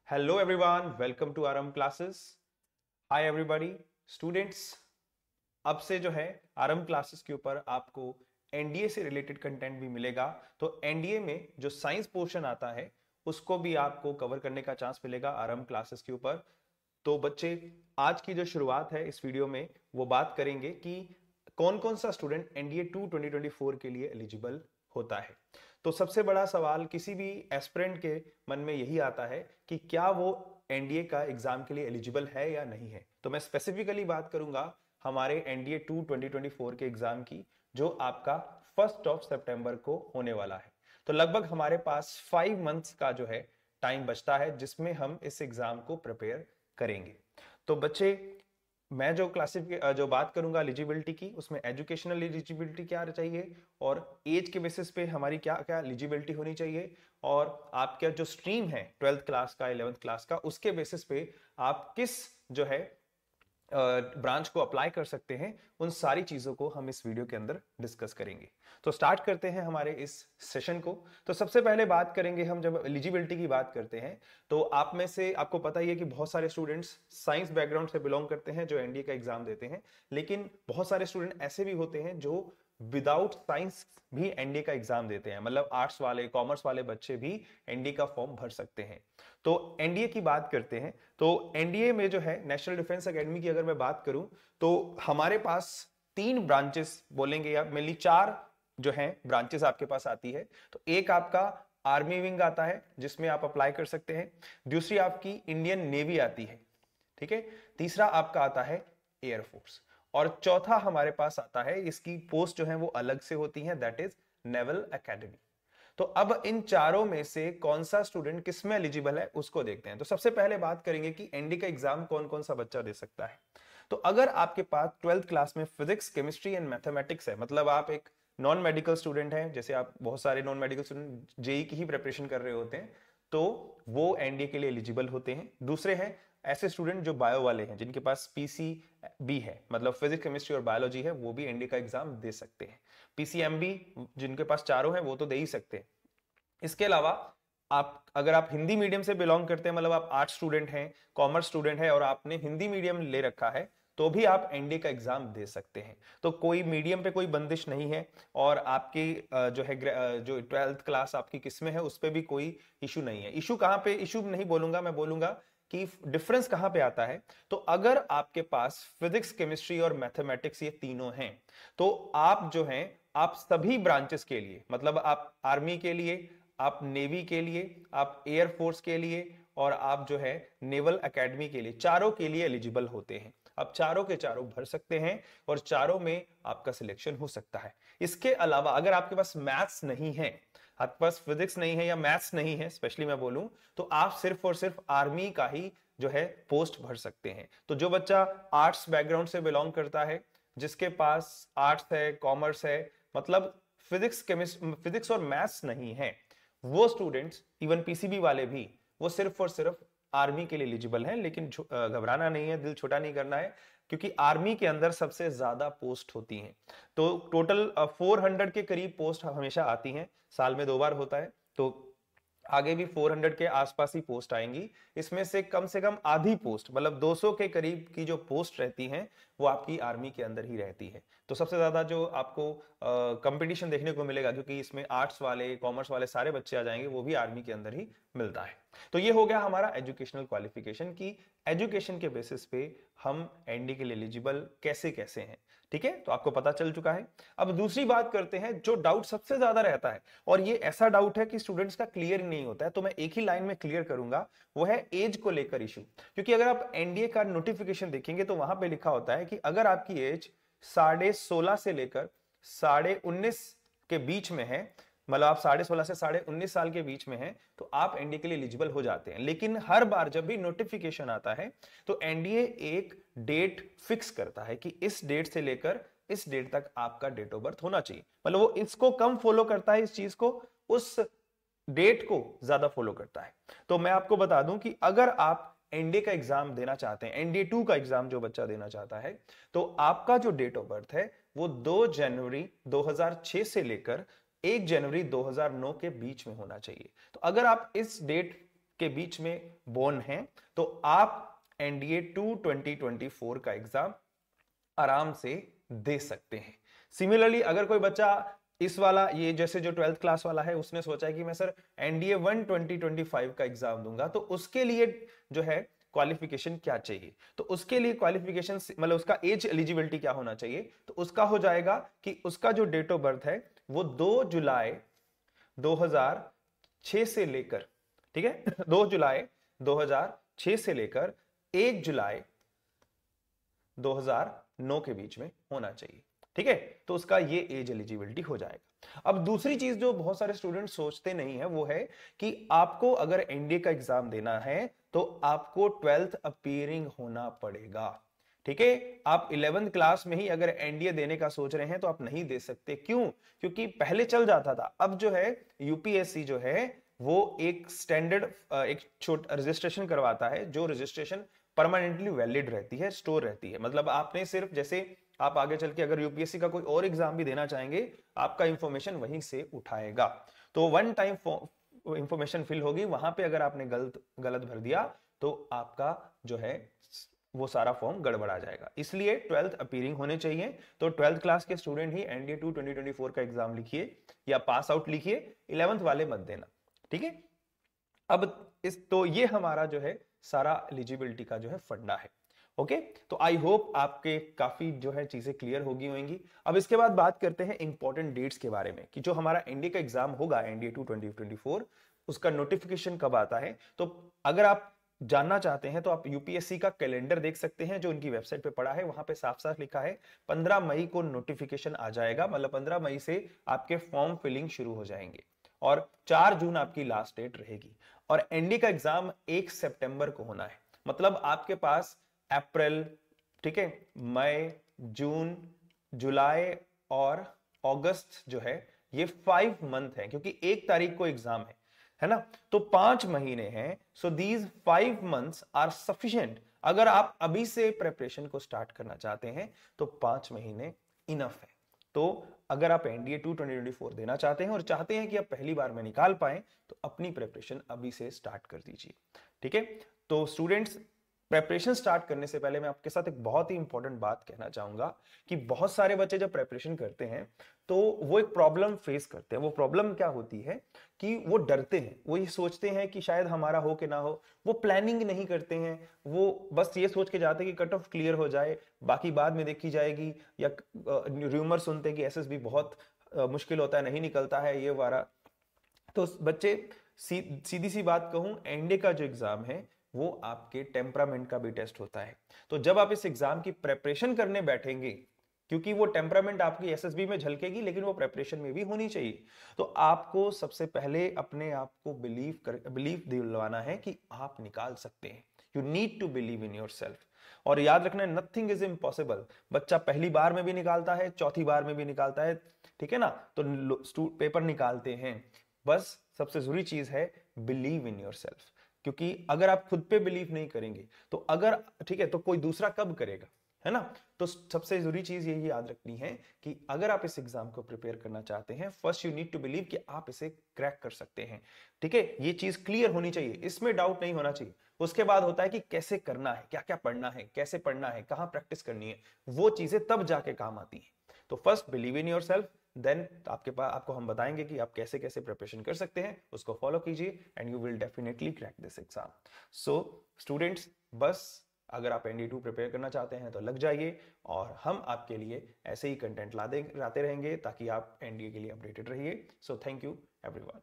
Hello everyone, welcome to RM classes. Hi everybody, students. अब से जो है RM क्लासेस के ऊपर आपको एनडीए से रिलेटेड कंटेंट भी मिलेगा। तो एनडीए में जो साइंस पोर्शन आता है उसको भी आपको कवर करने का चांस मिलेगा RM क्लासेस के ऊपर। तो बच्चे, आज की जो शुरुआत है इस वीडियो में वो बात करेंगे कि कौन कौन सा स्टूडेंट एनडीए 2 2024 के लिए एलिजिबल होता है। तो सबसे बड़ा सवाल किसी भी एस्पिरेंट के मन में यही आता है कि क्या वो एनडीए का एग्जाम के लिए एलिजिबल है या नहीं है। तो मैं स्पेसिफिकली बात करूंगा हमारे एनडीए 2 2024 के एग्जाम की, जो आपका 1 सितंबर को होने वाला है। तो लगभग हमारे पास 5 मंथ्स का जो है टाइम बचता है जिसमें हम इस एग्जाम को प्रिपेयर करेंगे। तो बच्चे, मैं जो बात करूंगा एलिजिबिलिटी की, उसमें एजुकेशनल एलिजिबिलिटी क्या चाहिए और एज के बेसिस पे हमारी क्या क्या एलिजिबिलिटी होनी चाहिए, और आपका जो स्ट्रीम है 12th क्लास का 11th क्लास का, उसके बेसिस पे आप किस जो है ब्रांच को अप्लाई कर सकते हैं, उन सारी चीजों को हम इस वीडियो के अंदर डिस्कस करेंगे। तो स्टार्ट करते हैं हमारे इस सेशन को। तो सबसे पहले बात करेंगे हम, जब एलिजिबिलिटी की बात करते हैं तो आप में से आपको पता ही है कि बहुत सारे स्टूडेंट्स साइंस बैकग्राउंड से बिलोंग करते हैं जो एनडीए का एग्जाम देते हैं, लेकिन बहुत सारे स्टूडेंट ऐसे भी होते हैं जो विदाउट साइंस भी एनडीए का एग्जाम देते हैं, मतलब आर्ट्स वाले कॉमर्स वाले बच्चे भी एनडीए का फॉर्म भर सकते हैं। तो एनडीए की बात करते हैं, तो एनडीए में जो है नेशनल डिफेंस एकेडमी की अगर मैं बात करूं तो हमारे पास 3 ब्रांचेस बोलेंगे, या मेनली 4 जो है ब्रांचेस आपके पास आती है। तो एक आपका आर्मी विंग आता है जिसमें आप अप्लाई कर सकते हैं, दूसरी आपकी इंडियन नेवी आती है, ठीक है, तीसरा आपका आता है एयरफोर्स, और चौथा हमारे पास आता है, इसकी पोस्ट जो है वो अलग से होती है, दैट इज नेवल एकेडमी। तो अब इन चारों में से कौन सा स्टूडेंट किस में एलिजिबल है उसको देखते हैं। तो सबसे पहले बात करेंगे कि एनडी का एग्जाम कौन कौन सा बच्चा दे सकता है। तो अगर आपके पास 12th क्लास में फिजिक्स, केमिस्ट्री एंड मैथमेटिक्स है, मतलब आप एक नॉन मेडिकल स्टूडेंट हैं, जैसे आप बहुत सारे नॉन मेडिकल स्टूडेंट जेई की ही प्रिपरेशन कर रहे होते हैं, तो वो एनडीए के लिए एलिजिबल होते हैं। दूसरे हैं ऐसे स्टूडेंट जो बायो वाले हैं, जिनके पास पीसीबी है, मतलब फिजिक्स केमिस्ट्री और बायोलॉजी है, वो भी एनडीए का एग्जाम दे सकते हैं। पीसीएमबी जिनके पास चारों हैं वो तो दे ही सकते हैं। इसके अलावा अगर आप हिंदी मीडियम से बिलोंग करते हैं, मतलब आप आर्ट्स स्टूडेंट हैं, कॉमर्स स्टूडेंट है और आपने हिंदी मीडियम ले रखा है, तो भी आप एनडीए का एग्जाम दे सकते हैं। तो कोई मीडियम पे कोई बंदिश नहीं है, और आपकी जो है जो 12th क्लास आपकी किस में है उस पर भी कोई इशू नहीं है। इशू कहां पे, इशू नहीं बोलूंगा, मैं बोलूंगा कि डिफरेंस कहां पे आता है। तो अगर आपके पास फिजिक्स, केमिस्ट्री और मैथमेटिक्स ये तीनों हैं, तो आप जो हैं आप सभी ब्रांचेस के लिए, मतलब आप आर्मी के लिए, आप नेवी के लिए, आप एयरफोर्स के लिए, और आप जो है नेवल एकेडमी के लिए, चारों के लिए एलिजिबल होते हैं। आप चारों के चारों भर सकते हैं और चारों में आपका सिलेक्शन हो सकता है। इसके अलावा अगर आपके पास मैथ्स नहीं है, आपके पास फिजिक्स नहीं है या मैथ्स नहीं है, स्पेशली मैं बोलूं, तो आप सिर्फ और सिर्फ आर्मी का ही जो है पोस्ट भर सकते हैं। तो जो बच्चा आर्ट्स बैकग्राउंड से बिलोंग करता है, जिसके पास आर्ट्स है, कॉमर्स है, मतलब फिजिक्स और मैथ्स नहीं है, वो स्टूडेंट्स, इवन पीसीबी वाले भी, वो सिर्फ और सिर्फ आर्मी के लिए एलिजिबल हैं। लेकिन घबराना नहीं है, दिल छोटा नहीं करना है, क्योंकि आर्मी के अंदर सबसे ज्यादा पोस्ट होती हैं। तो टोटल 400 के करीब पोस्ट हमेशा आती हैं, साल में 2 बार होता है, तो आगे भी 400 के आसपास ही पोस्ट आएंगी। इसमें से कम आधी पोस्ट, मतलब 200 के करीब की जो पोस्ट रहती हैं, वो आपकी आर्मी के अंदर ही रहती है। तो सबसे ज्यादा जो आपको कंपटीशन देखने को मिलेगा, क्योंकि इसमें आर्ट्स वाले, कॉमर्स वाले सारे बच्चे आ जाएंगे, वो भी आर्मी के अंदर ही मिलता है। तो ये हो गया हमारा एजुकेशनल क्वालिफिकेशन की एजुकेशन के बेसिस पे हम एनडी के लिए एलिजिबल कैसे कैसे हैं। ठीक है, तो आपको पता चल चुका है। अब दूसरी बात करते हैं, जो डाउट सबसे ज्यादा रहता है, और ये ऐसा डाउट है कि स्टूडेंट्स का क्लियर नहीं होता है, तो मैं एक ही लाइन में क्लियर करूंगा, वो है एज को लेकर इशू। क्योंकि अगर आप एनडीए का नोटिफिकेशन देखेंगे तो वहां पे लिखा होता है कि अगर आपकी एज 16.5 से लेकर 19.5 के बीच में है, मतलब आप 16.5 से 19.5 साल के बीच में हैं, तो आप एनडीए के लिए एलिजिबल हो जाते हैं। लेकिन हर बार जब भी नोटिफिकेशन आता है तो एनडीए एक डेट फिक्स करता है कि इस डेट से लेकर इस डेट तक आपका डेट ऑफ बर्थ होना चाहिए, मतलब वो इसको कम फॉलो करता है, इस चीज को, उस डेट को ज्यादा फॉलो करता है। तो मैं आपको बता दूं कि अगर आप एनडीए का एग्जाम देना चाहते हैं, एनडीए 2 का एग्जाम जो बच्चा देना चाहता है, तो आपका जो डेट ऑफ बर्थ है वो 2 जनवरी 2006 से लेकर 1 जनवरी 2009 के बीच में होना चाहिए। तो अगर आप इस डेट के बीच में बोर्न हैं तो आप एनडीए 2 2024 का एग्जाम आराम से दे सकते हैं। सिमिलरली अगर कोई बच्चा इस वाला ये जैसे जो 12th क्लास वाला है उसने सोचा है कि मैं सर एनडीए 1 2025 का एग्जाम दूंगा, तो उसके लिए जो है क्वालिफिकेशन क्या चाहिए, तो उसके लिए क्वालिफिकेशन मतलब उसका एज एलिजिबिलिटी क्या होना चाहिए, तो उसका हो जाएगा कि उसका जो डेट ऑफ बर्थ है वो 2 जुलाई 2006 से लेकर, ठीक है 2 जुलाई 2006 से लेकर 1 जुलाई 2009 के बीच में होना चाहिए, ठीक है। तो उसका ये एज एलिजिबिलिटी हो जाएगा। अब दूसरी चीज जो बहुत सारे स्टूडेंट सोचते नहीं है वो है कि आपको अगर एनडीए का एग्जाम देना है तो आपको 12th अपीयरिंग होना पड़ेगा, ठीक है। आप 11th क्लास में ही अगर एनडीए देने का सोच रहे हैं तो आप नहीं दे सकते। क्यों? क्योंकि पहले चल जाता था, अब जो है यूपीएससी जो है वो एक स्टैंडर्ड एक छोटा रजिस्ट्रेशन करवाता है, जो रजिस्ट्रेशन परमानेंटली वैलिड रहती है, स्टोर रहती है। मतलब आपने सिर्फ जैसे आप आगे चल के अगर यूपीएससी का कोई और एग्जाम भी देना चाहेंगे, आपका इंफॉर्मेशन वहीं से उठाएगा। तो वन टाइम इंफॉर्मेशन फिल होगी, वहां पे अगर आपने गलत भर दिया तो आपका जो है वो सारा फॉर्म गड़बड़ा जाएगा। इसलिए 12th अपीयरिंग होने चाहिए। तो 12th क्लास के स्टूडेंट ही एनडीए 2 2024 का एग्जाम लिखिए या पास आउट लिखिए, 11th वाले मत देना, ठीक है। अब तो ये हमारा जो है सारा एलिजिबिलिटी का जो है फंडा है। ओके, तो आई होप आपके काफी जो है चीजें क्लियर होगी होंगी। अब इसके बाद बात करते हैं इंपॉर्टेंट डेट्स के बारे में कि जो हमारा एनडीए का एग्जाम होगा एनडीए 2 2024 उसका नोटिफिकेशन कब आता है। तो अगर आप जानना चाहते हैं तो आप यूपीएससी का कैलेंडर देख सकते हैं, जो उनकी वेबसाइट पे पड़ा है, वहां पे साफ साफ लिखा है 15 मई को नोटिफिकेशन आ जाएगा। मतलब 15 मई से आपके फॉर्म फिलिंग शुरू हो जाएंगे और 4 जून आपकी लास्ट डेट रहेगी। और एनडीए का एग्जाम 1 सितंबर को होना है। मतलब आपके पास अप्रैल, ठीक है, मई, जून, जुलाई और अगस्त जो है ये 5 मंथ है, क्योंकि 1 तारीख को एग्जाम है ना। तो 5 महीने हैं। So these 5 months are sufficient. अगर आप अभी से प्रिपरेशन को स्टार्ट करना चाहते हैं तो 5 महीने इनफ है। तो अगर आप एनडीए 2 2024 देना चाहते हैं और चाहते हैं कि आप पहली बार में निकाल पाए तो अपनी प्रिपरेशन अभी से स्टार्ट कर दीजिए, ठीक है। तो स्टूडेंट्स, प्रेपरेशन स्टार्ट करने से पहले मैं आपके साथ एक बहुत ही इंपॉर्टेंट बात कहना चाहूंगा कि बहुत सारे बच्चे जब प्रेपरेशन करते हैं तो वो एक प्रॉब्लम फेस करते हैं। वो प्रॉब्लम क्या होती है कि वो डरते हैं, वो ये सोचते हैं कि शायद हमारा हो कि ना हो। वो प्लानिंग नहीं करते हैं, वो बस ये सोच के जाते हैं कि कट ऑफ क्लियर हो जाए, बाकी बाद में देखी जाएगी। या र्यूमर सुनते हैं कि एसएसबी बहुत मुश्किल होता है, नहीं निकलता है ये वारा। तो बच्चे सीधी सी बात कहूं, एनडीए का जो एग्जाम है वो आपके टेम्परामेंट का भी टेस्ट होता है। तो जब आप इस एग्जाम की प्रेपरेशन करने बैठेंगे, क्योंकि वो टेम्परामेंट आपकी एसएसबी में झलकेगी लेकिन वो प्रेपरेशन में भी होनी चाहिए, तो आपको सबसे पहले अपने आप को बिलीव दिलवाना है कि आप निकाल सकते हैं। You need to believe in yourself. और याद रखना, नथिंग इज इम्पॉसिबल। बच्चा पहली बार में भी निकालता है, चौथी बार में भी निकालता है, ठीक है ना। तो पेपर निकालते हैं। बस सबसे जरूरी चीज है बिलीव इन योरसेल्फ। क्योंकि अगर आप खुद पे बिलीव नहीं करेंगे तो अगर, ठीक है, तो कोई दूसरा कब करेगा, है ना। तो सबसे जरूरी चीज यही याद रखनी है कि अगर आप इस एग्जाम को प्रिपेयर करना चाहते हैं, first you need to believe कि आप इसे क्रैक कर सकते हैं, ठीक है। ये चीज क्लियर होनी चाहिए, इसमें डाउट नहीं होना चाहिए। उसके बाद होता है कि कैसे करना है, क्या क्या पढ़ना है, कैसे पढ़ना है, कहां प्रैक्टिस करनी है, वो चीजें तब जाके काम आती है। तो first believe in yourself, then आपको हम बताएंगे कि आप कैसे कैसे प्रिपरेशन कर सकते हैं, उसको फॉलो कीजिए and you will definitely crack this exam. So students, बस अगर आप एनडीए 2 प्रिपेयर करना चाहते हैं तो लग जाइए, और हम आपके लिए ऐसे ही कंटेंट लाते रहेंगे ताकि आप एनडीए के लिए अपडेटेड रहिए। So thank you everyone.